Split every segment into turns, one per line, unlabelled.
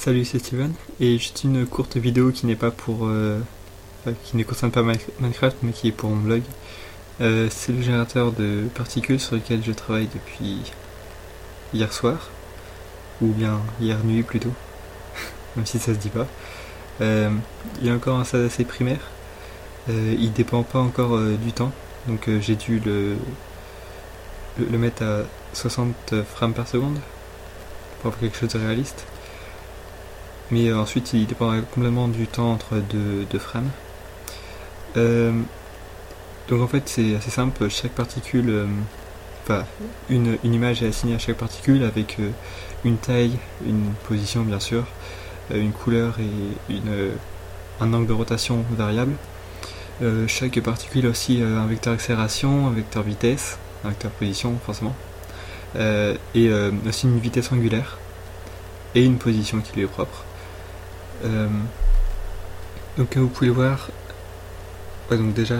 Salut, c'est Steven, et juste une courte vidéo qui n'est pas pour, qui ne concerne pas Minecraft, mais qui est pour mon blog. C'est le générateur de particules sur lequel je travaille depuis hier soir, ou bien hier nuit plutôt, même si ça se dit pas. Il est encore un stade assez primaire, il dépend pas encore du temps, donc j'ai dû le mettre à 60 frames par seconde pour avoir quelque chose de réaliste. Mais ensuite il dépendra complètement du temps entre deux frames. Donc en fait c'est assez simple, chaque particule, une image est assignée à chaque particule avec une taille, une position bien sûr, une couleur et un angle de rotation variable. Chaque particule a aussi un vecteur accélération, un vecteur vitesse, un vecteur position forcément, et aussi une vitesse angulaire et une position qui lui est propre. Donc vous pouvez le voir, donc déjà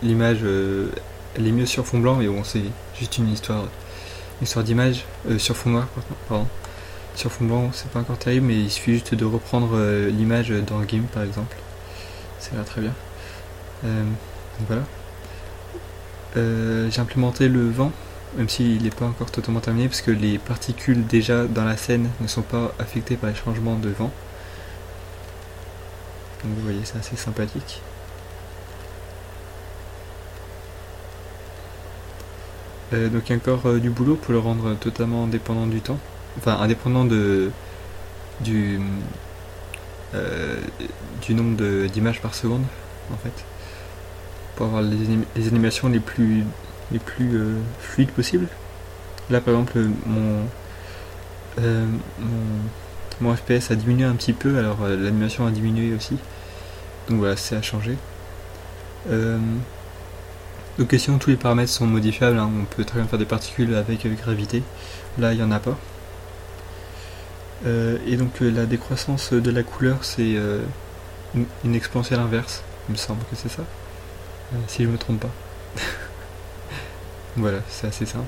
l'image elle est mieux sur fond blanc, mais bon c'est juste une histoire d'image, sur fond noir pardon. Sur fond blanc c'est pas encore terrible, mais il suffit juste de reprendre l'image dans GIMP par exemple, ça va très bien. Donc voilà. J'ai implémenté le vent, même s'il n'est pas encore totalement terminé, parce que les particules déjà dans la scène ne sont pas affectées par les changements de vent. Donc vous voyez, c'est assez sympathique. Donc il y a encore du boulot pour le rendre totalement indépendant du temps, enfin indépendant du nombre d'images par seconde en fait, pour avoir les animations les plus fluides possibles. Là par exemple mon FPS a diminué un petit peu, alors l'animation a diminué aussi, donc voilà, c'est à changer. Donc sinon tous les paramètres sont modifiables, hein. On peut très bien faire des particules avec gravité, là il n'y en a pas. Et donc la décroissance de la couleur c'est une exponentielle inverse, il me semble que c'est ça, si je me trompe pas. Voilà, c'est assez simple.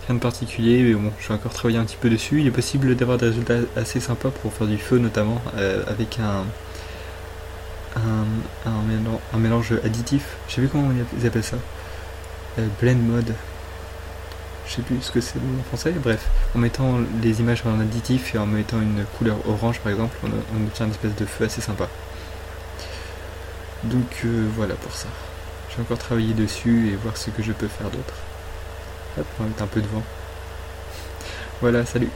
Rien de particulier, mais bon, je vais encore travailler un petit peu dessus. Il est possible d'avoir des résultats assez sympas pour faire du feu notamment, avec un mélange additif. Je sais plus comment ils appellent ça. Blend mode. Je sais plus ce que c'est en français. Bref, en mettant les images en additif et en mettant une couleur orange par exemple, on obtient une espèce de feu assez sympa. Donc voilà pour ça. Je vais encore travailler dessus et voir ce que je peux faire d'autre. Hop, on va mettre un peu de vent. Voilà, salut.